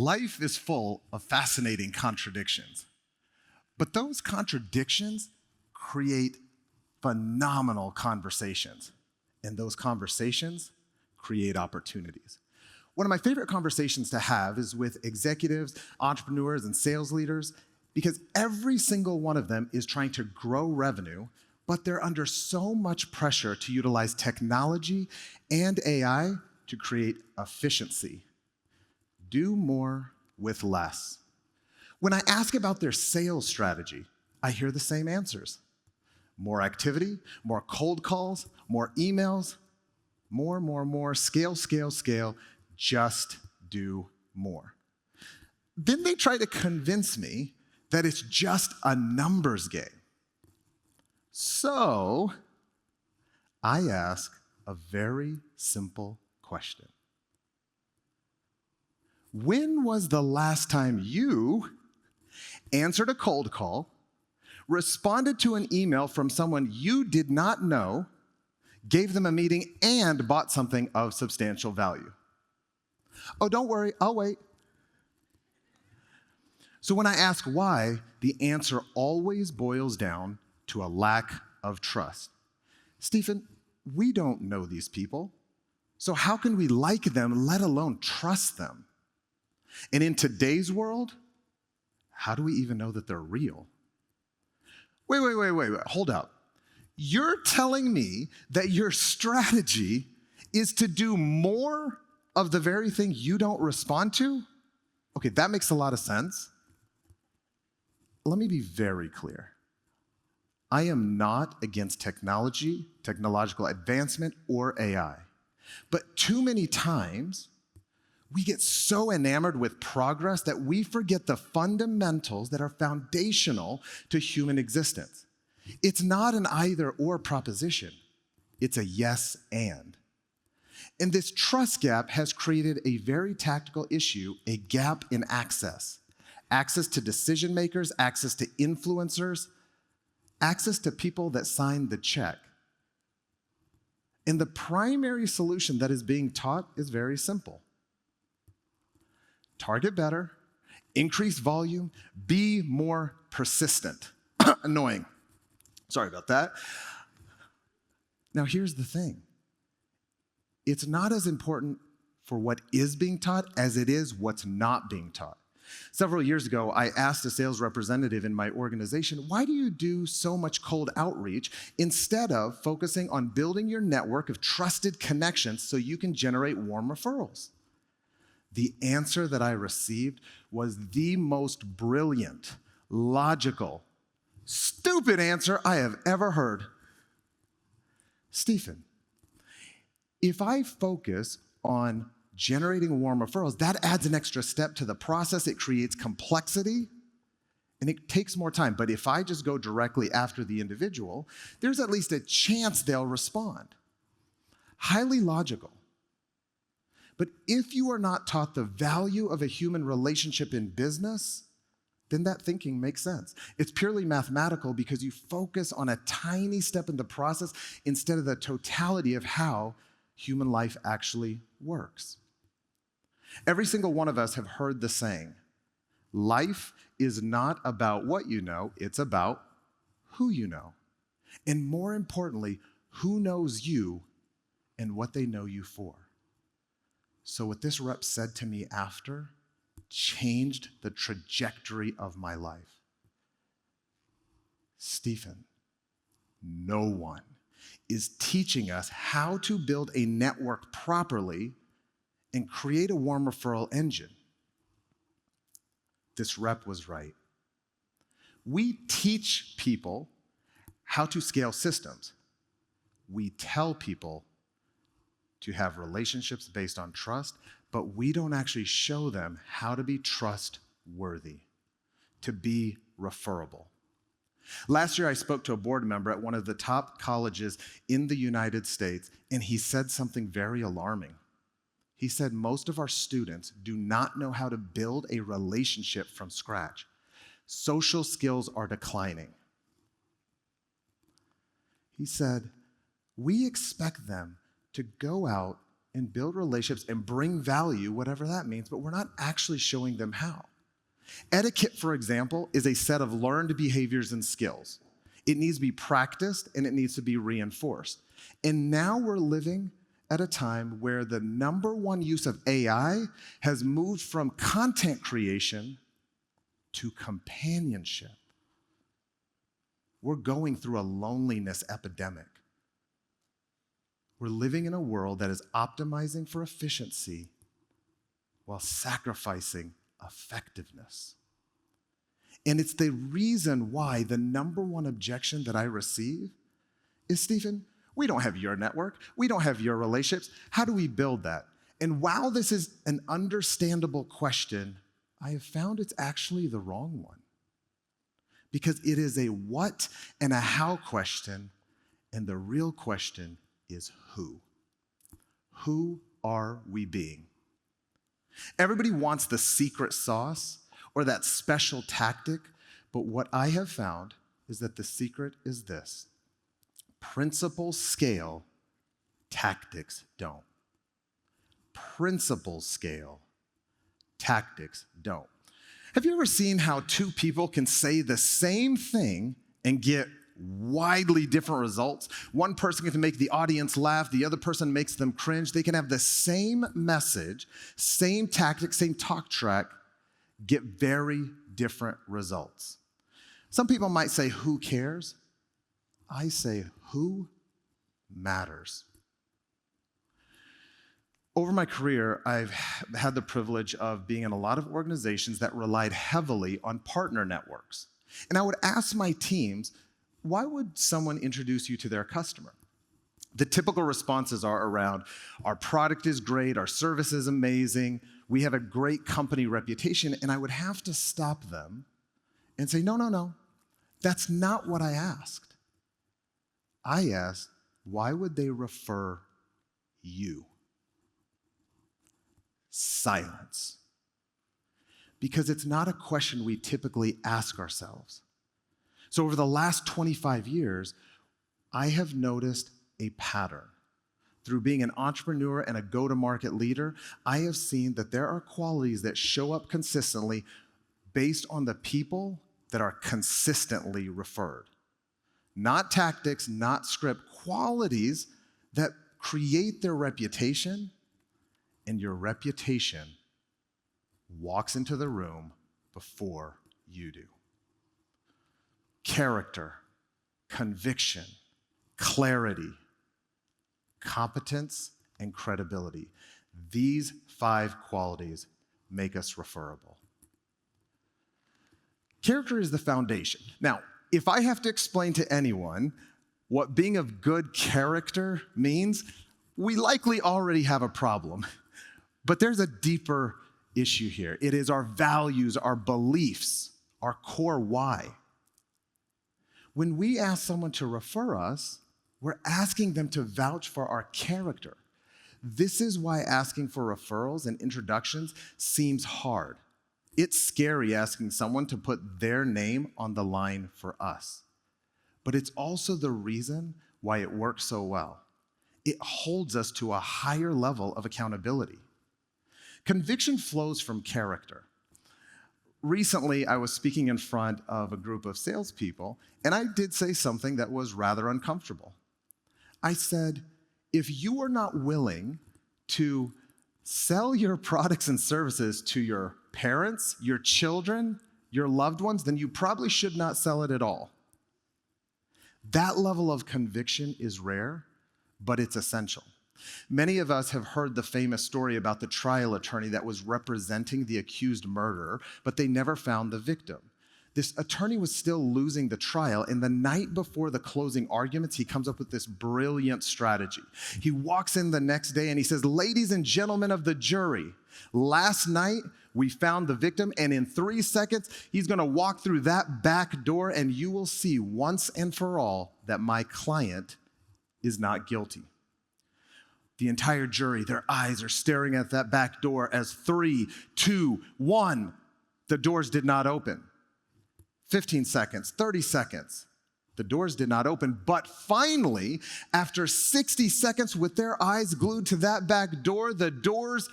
Life is full of fascinating contradictions, but those contradictions create phenomenal conversations, and those conversations create opportunities. One of my favorite conversations to have is with executives, entrepreneurs, and sales leaders, because every single one of them is trying to grow revenue, but they're under so much pressure to utilize technology and AI to create efficiency. Do more with less. When I ask about their sales strategy, I hear the same answers. More activity, more cold calls, more emails, more, scale, just do more. Then they try to convince me that it's just a numbers game. So I ask a very simple question. When was the last time you answered a cold call, responded to an email from someone you did not know, gave them a meeting, and bought something of substantial value? Oh, don't worry, I'll wait. So when I ask why, the answer always boils down to a lack of trust. Stephen, we don't know these people, so how can we like them, let alone trust them? And in today's world, how do we even know that they're real? Wait, hold up. You're telling me that your strategy is to do more of the very thing you don't respond to? Okay, that makes a lot of sense. Let me be very clear. I am not against technology, technological advancement, or AI. But too many times, we get so enamored with progress that we forget the fundamentals that are foundational to human existence. It's not an either-or proposition. It's a yes and. And this trust gap has created a very tactical issue, a gap in access. Access to decision makers, access to influencers, access to people that sign the check. And the primary solution that is being taught is very simple. Target better, increase volume, be more persistent. Annoying. Sorry about that. Now here's the thing. It's not as important for what is being taught as it is what's not being taught. Several years ago, I asked a sales representative in my organization, why do you do so much cold outreach instead of focusing on building your network of trusted connections so you can generate warm referrals? The answer that I received was the most brilliant, logical, stupid answer I have ever heard. Stephen, if I focus on generating warm referrals, that adds an extra step to the process. It creates complexity, and it takes more time. But if I just go directly after the individual, there's at least a chance they'll respond. Highly logical. But if you are not taught the value of a human relationship in business, then that thinking makes sense. It's purely mathematical because you focus on a tiny step in the process instead of the totality of how human life actually works. Every single one of us have heard the saying, life is not about what you know, it's about who you know. And more importantly, who knows you and what they know you for. So what this rep said to me after changed the trajectory of my life. Stephen, no one is teaching us how to build a network properly and create a warm referral engine. This rep was right. We teach people how to scale systems. We tell people to have relationships based on trust, but we don't actually show them how to be trustworthy, to be referable. Last year, I spoke to a board member at one of the top colleges in the United States, and he said something very alarming. He said, most of our students do not know how to build a relationship from scratch. Social skills are declining. He said, we expect them to go out and build relationships and bring value, whatever that means, but we're not actually showing them how. Etiquette, for example, is a set of learned behaviors and skills. It needs to be practiced and it needs to be reinforced. And now we're living at a time where the number one use of AI has moved from content creation to companionship. We're going through a loneliness epidemic. We're living in a world that is optimizing for efficiency while sacrificing effectiveness. And it's the reason why the number one objection that I receive is, Stephen, we don't have your network. We don't have your relationships. How do we build that? And while this is an understandable question, I have found it's actually the wrong one. Because it is a what and a how question, and the real question is who. Who are we being? Everybody wants the secret sauce or that special tactic, but what I have found is that the secret is this: principles scale, tactics don't. Principles scale, tactics don't. Have you ever seen how two people can say the same thing and get widely different results? One person can make the audience laugh, the other person makes them cringe. They can have the same message, same tactic, same talk track, get very different results. Some people might say, who cares? I say, who matters? Over my career, I've had the privilege of being in a lot of organizations that relied heavily on partner networks. And I would ask my teams, why would someone introduce you to their customer? The typical responses are around, our product is great, our service is amazing, we have a great company reputation, and I would have to stop them and say, no, that's not what I asked. I asked, why would they refer you? Silence. Because it's not a question we typically ask ourselves. So over the last 25 years, I have noticed a pattern. Through being an entrepreneur and a go-to-market leader, I have seen that there are qualities that show up consistently based on the people that are consistently referred. Not tactics, not script, qualities that create their reputation, and your reputation walks into the room before you do. Character, conviction, clarity, competence, and credibility. These 5 qualities make us referable. Character is the foundation. Now, if I have to explain to anyone what being of good character means, we likely already have a problem. But there's a deeper issue here. It is our values, our beliefs, our core why. When we ask someone to refer us, we're asking them to vouch for our character. This is why asking for referrals and introductions seems hard. It's scary asking someone to put their name on the line for us. But it's also the reason why it works so well. It holds us to a higher level of accountability. Conviction flows from character. Recently, I was speaking in front of a group of salespeople, and I did say something that was rather uncomfortable. I said, if you are not willing to sell your products and services to your parents, your children, your loved ones, then you probably should not sell it at all. That level of conviction is rare, but it's essential. Many of us have heard the famous story about the trial attorney that was representing the accused murderer, but they never found the victim. This attorney was still losing the trial, and the night before the closing arguments, he comes up with this brilliant strategy. He walks in the next day and he says, ladies and gentlemen of the jury, last night we found the victim, and in 3 seconds, he's gonna walk through that back door and you will see once and for all that my client is not guilty. The entire jury, their eyes are staring at that back door as 3, 2, 1, the doors did not open. 15 seconds, 30 seconds, The doors did not open, but finally, after 60 seconds with their eyes glued to that back door, the doors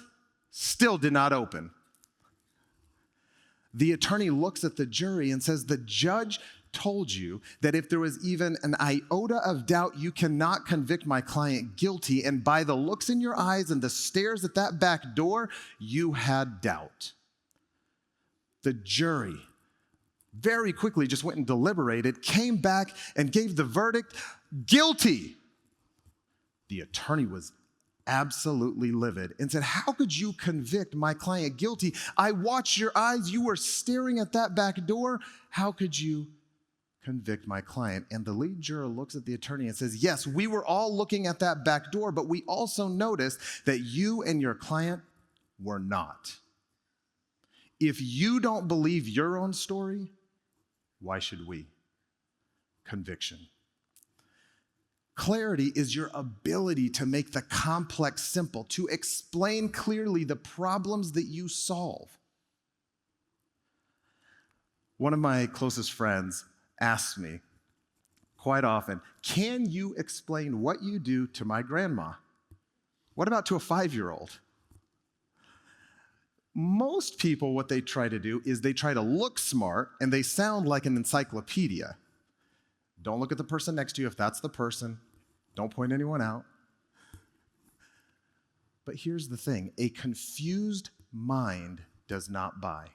still did not open. The attorney looks at the jury and says, the judge told you that if there was even an iota of doubt, you cannot convict my client guilty. And by the looks in your eyes and the stares at that back door, you had doubt. The jury very quickly just went and deliberated, came back and gave the verdict, guilty. The attorney was absolutely livid and said, how could you convict my client guilty? I watched your eyes. You were staring at that back door. How could you convict my client? And the lead juror looks at the attorney and says, yes, we were all looking at that back door, but we also noticed that you and your client were not. If you don't believe your own story, why should we? Conviction. Clarity is your ability to make the complex simple, to explain clearly the problems that you solve. One of my closest friends asks me quite often, can you explain what you do to my grandma? What about to a 5-year-old? Most people, what they try to do is they try to look smart and they sound like an encyclopedia. Don't look at the person next to you if that's the person. Don't point anyone out. But here's the thing, a confused mind does not buy.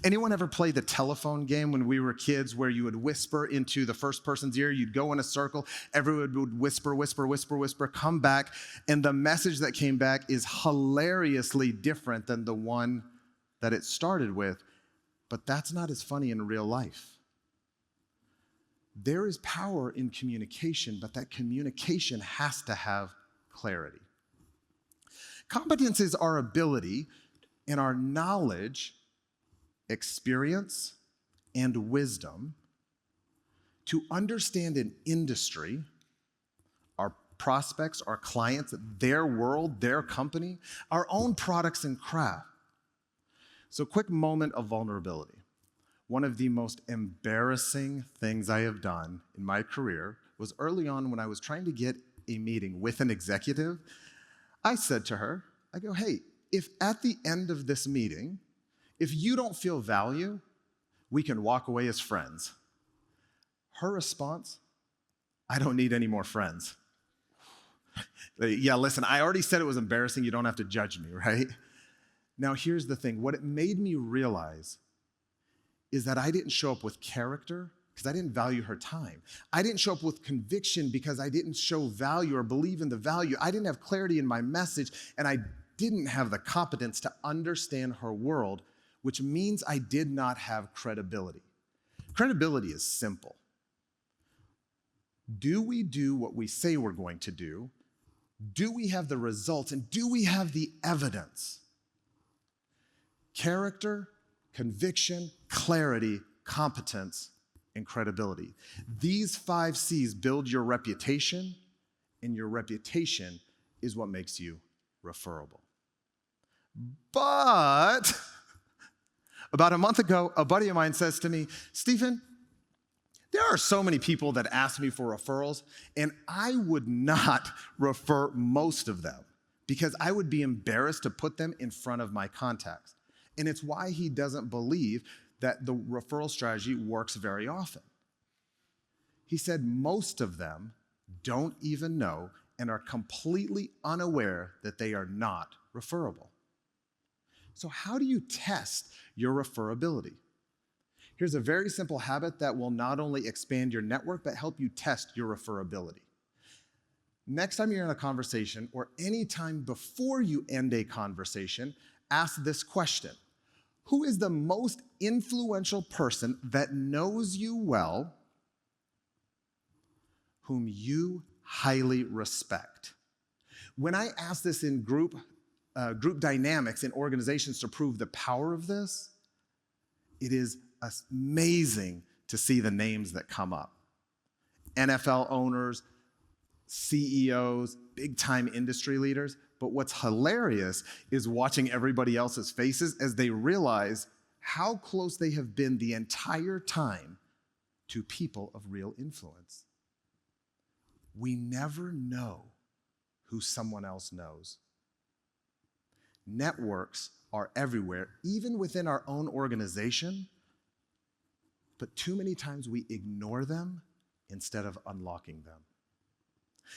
Anyone ever play the telephone game when we were kids where you would whisper into the first person's ear, you'd go in a circle, everyone would whisper, whisper, whisper, whisper, come back, and the message that came back is hilariously different than the one that it started with, but that's not as funny in real life. There is power in communication, but that communication has to have clarity. Competence is our ability and our knowledge, experience, and wisdom to understand an industry, our prospects, our clients, their world, their company, our own products and craft. So quick moment of vulnerability. One of the most embarrassing things I have done in my career was early on when I was trying to get a meeting with an executive. I said to her, I go, hey, if at the end of this meeting, if you don't feel value, we can walk away as friends. Her response, I don't need any more friends. Yeah, listen, I already said it was embarrassing. You don't have to judge me, right? Now, here's the thing. What it made me realize is that I didn't show up with character because I didn't value her time. I didn't show up with conviction because I didn't show value or believe in the value. I didn't have clarity in my message, and I didn't have the competence to understand her world, which means I did not have credibility. Credibility is simple. Do we do what we say we're going to do? Do we have the results? And do we have the evidence? Character, conviction, clarity, competence, and credibility. These 5 C's build your reputation, and your reputation is what makes you referable. But about a month ago, a buddy of mine says to me, Stephen, there are so many people that ask me for referrals, and I would not refer most of them because I would be embarrassed to put them in front of my contacts. And it's why he doesn't believe that the referral strategy works very often. He said most of them don't even know and are completely unaware that they are not referable. So how do you test your referability? Here's a very simple habit that will not only expand your network, but help you test your referability. Next time you're in a conversation, or any time before you end a conversation, ask this question. Who is the most influential person that knows you well, whom you highly respect? When I ask this in group dynamics in organizations to prove the power of this, it is amazing to see the names that come up. NFL owners, CEOs, big-time industry leaders. But what's hilarious is watching everybody else's faces as they realize how close they have been the entire time to people of real influence. We never know who someone else knows. Networks are everywhere, even within our own organization, but too many times we ignore them instead of unlocking them.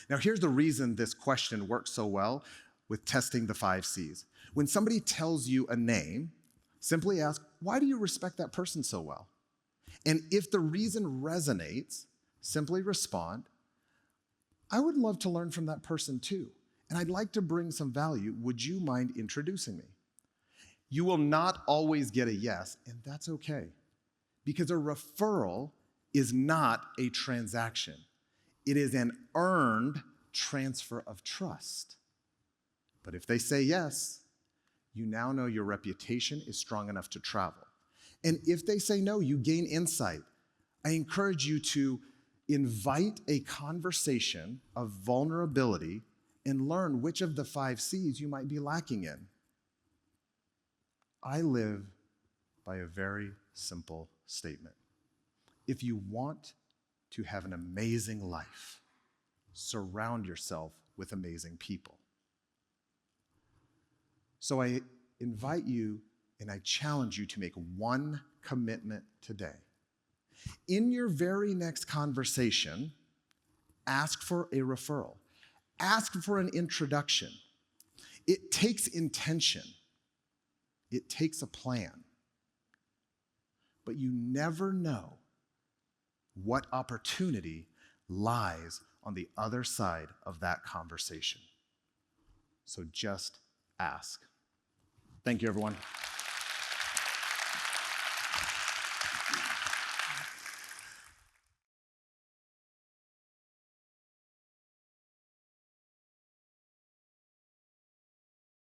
Now, here's the reason this question works so well with testing the 5 C's. When somebody tells you a name, simply ask, why do you respect that person so well? And if the reason resonates, simply respond, I would love to learn from that person too, and I'd like to bring some value. Would you mind introducing me? You will not always get a yes, and that's okay, because a referral is not a transaction. It is an earned transfer of trust. But if they say yes, you now know your reputation is strong enough to travel. And if they say no, you gain insight. I encourage you to invite a conversation of vulnerability and learn which of the 5 C's you might be lacking in. I live by a very simple statement. If you want to have an amazing life, surround yourself with amazing people. So I invite you and I challenge you to make one commitment today. In your very next conversation, ask for a referral. Ask for an introduction. It takes intention. It takes a plan. But you never know what opportunity lies on the other side of that conversation. So just ask. Thank you, everyone.